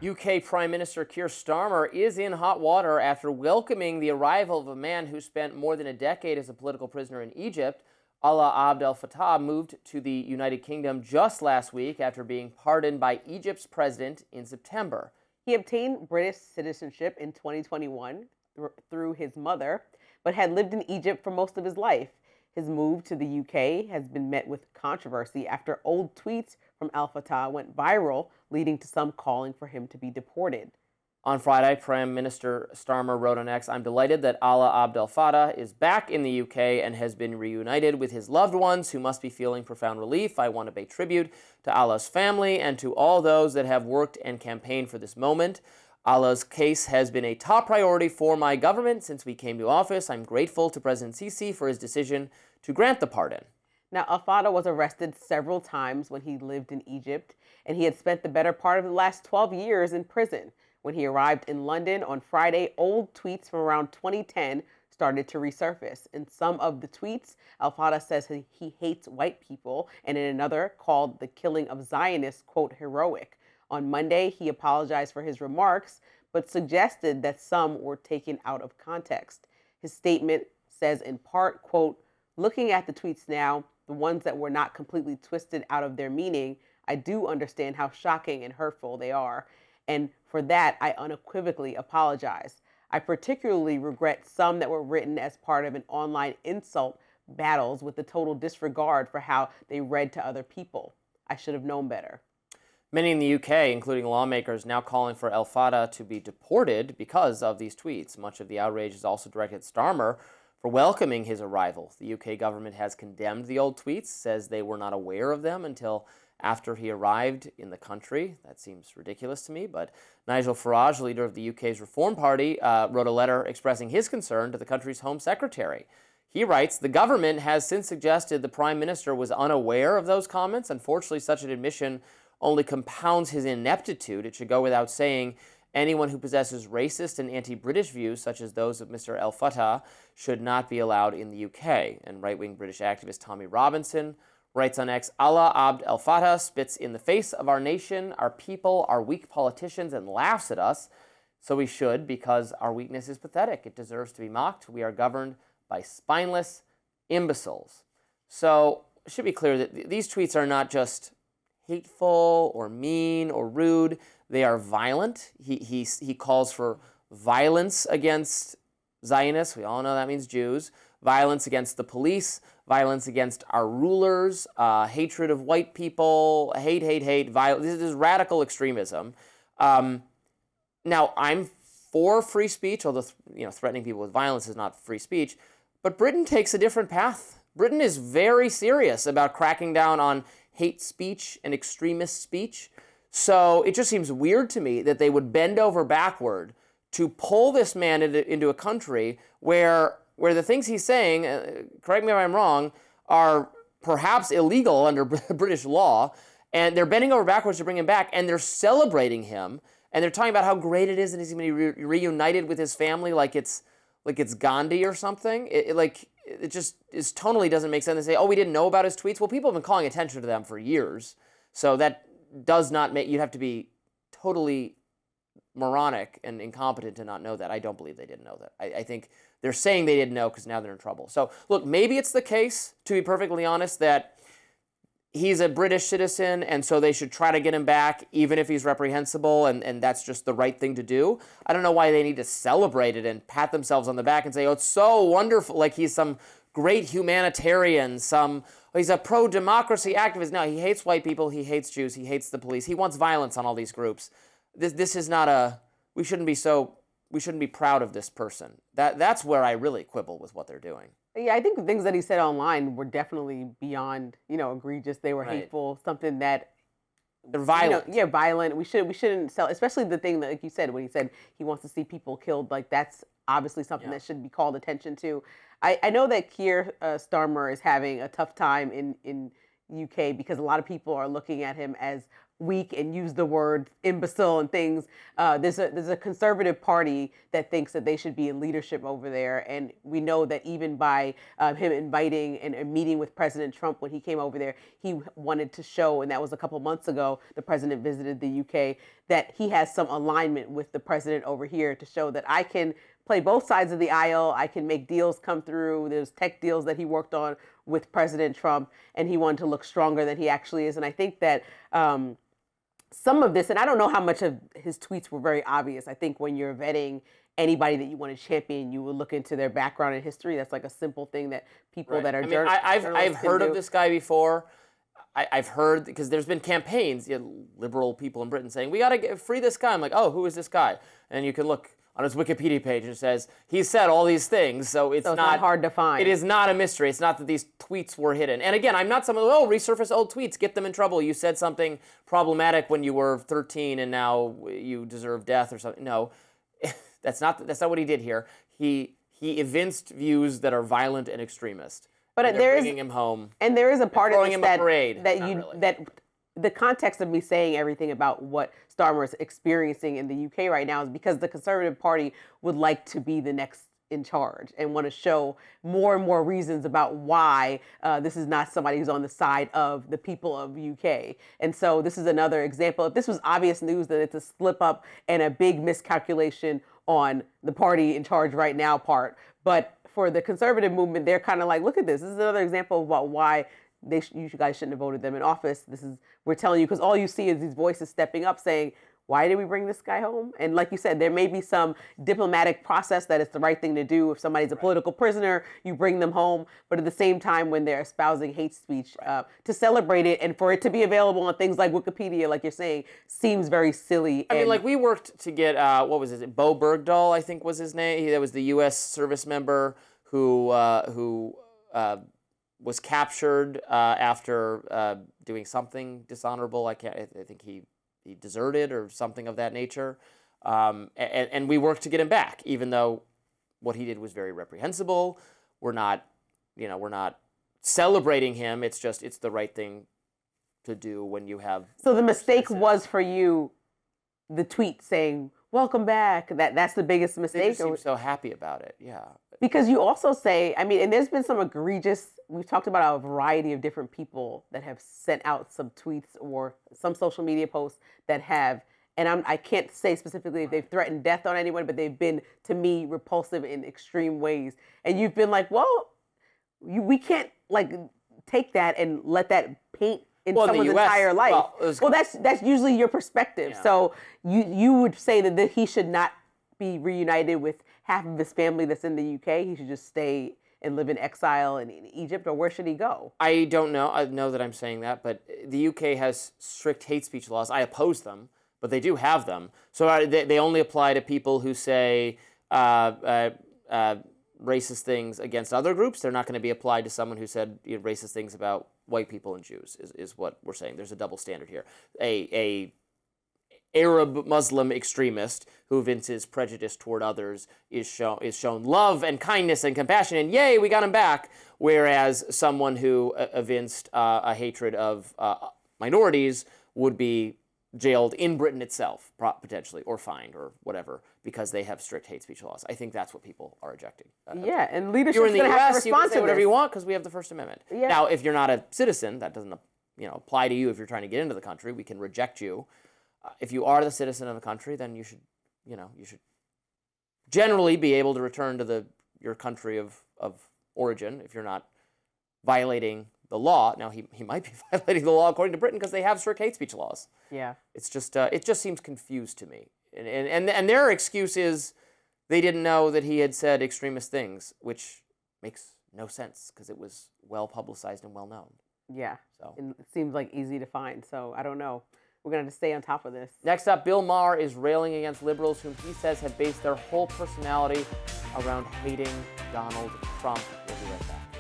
UK Prime Minister Keir Starmer is in hot water after welcoming the arrival of a man who spent more than a decade as a political prisoner in Egypt. Alaa Abd El-Fattah moved to the United Kingdom just last week after being pardoned by Egypt's president in September. He obtained British citizenship in 2021 through his mother, but had lived in Egypt for most of his life. His move to the UK has been met with controversy after old tweets from El-Fattah went viral, leading to some calling for him to be deported. On Friday, Prime Minister Starmer wrote on X, "I'm delighted that Alaa Abd El-Fattah is back in the UK and has been reunited with his loved ones who must be feeling profound relief. I want to pay tribute to Alaa's family and to all those that have worked and campaigned for this moment. Alaa's case has been a top priority for my government since we came to office. I'm grateful to President Sisi for his decision to grant the pardon." Now, El-Fattah was arrested several times when he lived in Egypt, and he had spent the better part of the last 12 years in prison. When he arrived in London on Friday, old tweets from around 2010 started to resurface. In some of the tweets, El-Fattah says he hates white people, and in another called the killing of Zionists, quote, heroic. On Monday, he apologized for his remarks, but suggested that some were taken out of context. His statement says in part, quote, "Looking at the tweets now, the ones that were not completely twisted out of their meaning, I do understand how shocking and hurtful they are. And for that, I unequivocally apologize. I particularly regret some that were written as part of an online insult battles with the total disregard for how they read to other people. I should have known better." Many in the UK, including lawmakers, now calling for El-Fattah to be deported because of these tweets. Much of the outrage is also directed at Starmer for welcoming his arrival. The UK government has condemned the old tweets, says they were not aware of them until after he arrived in the country. That seems ridiculous to me, but Nigel Farage, leader of the UK's Reform Party, wrote a letter expressing his concern to the country's Home Secretary. He writes, "The government has since suggested the Prime Minister was unaware of those comments. Unfortunately, such an admission only compounds his ineptitude. It should go without saying anyone who possesses racist and anti-British views, such as those of Mr. El-Fattah, should not be allowed in the UK." And right-wing British activist Tommy Robinson writes on X, "Alaa Abd El-Fattah spits in the face of our nation, our people, our weak politicians, and laughs at us. So we should, because our weakness is pathetic. It deserves to be mocked. We are governed by spineless imbeciles." So it should be clear that these tweets are not just hateful or mean or rude. They are violent. He calls for violence against Zionists. We all know that means Jews. Violence against the police. Violence against our rulers. Hatred of white people. Hate. This is radical extremism. Now, I'm for free speech, although threatening people with violence is not free speech. But Britain takes a different path. Britain is very serious about cracking down on hate speech and extremist speech. So it just seems weird to me that they would bend over backward to pull this man into a country where the things he's saying, correct me if I'm wrong, are perhaps illegal under British law, and they're bending over backwards to bring him back, and they're celebrating him, and they're talking about how great it is that he's going to be reunited with his family like it's Gandhi or something. It just tonally doesn't make sense to say, oh, we didn't know about his tweets. Well, people have been calling attention to them for years. So that does not make, you'd have to be totally moronic and incompetent to not know that. I don't believe they didn't know that. I think they're saying they didn't know because now they're in trouble. So look, maybe it's the case, to be perfectly honest, that he's a British citizen, and so they should try to get him back, even if he's reprehensible, and that's just the right thing to do. I don't know why they need to celebrate it and pat themselves on the back and say, oh, it's so wonderful, like he's some great humanitarian, he's a pro-democracy activist. No, he hates white people, he hates Jews, he hates the police, he wants violence on all these groups. This is not we shouldn't be proud of this person. That's where I really quibble with what they're doing. Yeah, I think the things that he said online were definitely beyond, egregious. They were Right. Hateful, something that They're violent. Violent. We shouldn't sell, especially the thing that, like you said, when he said he wants to see people killed. Like that's obviously something that should be called attention to. I know that Keir Starmer is having a tough time in UK because a lot of people are looking at him as weak and use the word imbecile and things. There's a conservative party that thinks that they should be in leadership over there, and we know that even by him inviting and meeting with President Trump when he came over there, he wanted to show, and that was a couple months ago, the president visited the UK, that he has some alignment with the president over here to show that I can play both sides of the aisle. I can make deals come through. There's tech deals that he worked on with President Trump, and he wanted to look stronger than he actually is. And I think that some of this, and I don't know how much of his tweets were very obvious. I think when you're vetting anybody that you want to champion, you will look into their background and history. That's like a simple thing that people that are I've heard of this guy before. I've heard, because there's been campaigns, liberal people in Britain saying, we got to free this guy. I'm like, oh, who is this guy? And you can look on his Wikipedia page, and it says he's said all these things, so it's not hard to find. It is not a mystery. It's not that these tweets were hidden. And again, I'm not someone, resurface old tweets, get them in trouble. You said something problematic when you were 13, and now you deserve death or something. No, that's not what he did here. He evinced views that are violent and extremist. But they're bringing him home, and there is a part of this that the context of me saying everything about what Starmer is experiencing in the UK right now is because the Conservative Party would like to be the next in charge and want to show more and more reasons about why this is not somebody who's on the side of the people of UK. And so this is another example. If this was obvious news, that it's a slip up and a big miscalculation on the party in charge right now part. But for the conservative movement, they're kind of like, look at this. This is another example about why you guys shouldn't have voted them in office. We're telling you, because all you see is these voices stepping up saying, why did we bring this guy home? And like you said, there may be some diplomatic process that it's the right thing to do. If somebody's a political prisoner, you bring them home. But at the same time, when they're espousing hate speech, to celebrate it and for it to be available on things like Wikipedia, like you're saying, seems very silly. I mean, like, we worked to get, what was it, Bo Bergdahl, I think was his name. That was the U.S. service member who was captured after doing something dishonorable. I think he deserted or something of that nature. And we worked to get him back, even though what he did was very reprehensible. We're not celebrating him. It's the right thing to do when you have. So the mistake was for you, the tweet saying, welcome back. That's the biggest mistake. They just seem so happy about it, yeah. Because you also say, I mean, and there's been some egregious, we've talked about a variety of different people that have sent out some tweets or some social media posts that have, and I can't say specifically if they've threatened death on anyone, but they've been, to me, repulsive in extreme ways. And you've been like, well, we can't take that and let that paint in someone's entire life. Well, that's usually your perspective. Yeah. So you would say that he should not be reunited with half of his family that's in the UK. He should just stay and live in exile in Egypt, or where should he go? I don't know. I know that I'm saying that, but the UK has strict hate speech laws. I oppose them, but they do have them. So they only apply to people who say racist things against other groups. They're not going to be applied to someone who said racist things about white people and Jews, is what we're saying. There's a double standard here. A Arab Muslim extremist who evinces prejudice toward others is shown love and kindness and compassion, and yay, we got him back. Whereas someone who evinced a hatred of minorities would be jailed in Britain itself, potentially, or fined, or whatever, because they have strict hate speech laws. I think that's what people are objecting. Yeah, and leadership's going to have to respond to this. You can say whatever you want because we have the First Amendment. Yeah. Now, if you're not a citizen, that doesn't apply to you. If you're trying to get into the country, we can reject you. If you are the citizen of a country, then you should generally be able to return to your country of origin if you're not violating the law. Now, he might be violating the law according to Britain because they have strict hate speech laws. Yeah. It's just it just seems confused to me. And their excuse is they didn't know that he had said extremist things, which makes no sense because it was well publicized and well known. Yeah. So it seems like easy to find. So I don't know. We're going to stay on top of this. Next up, Bill Maher is railing against liberals whom he says have based their whole personality around hating Donald Trump. We'll be right back.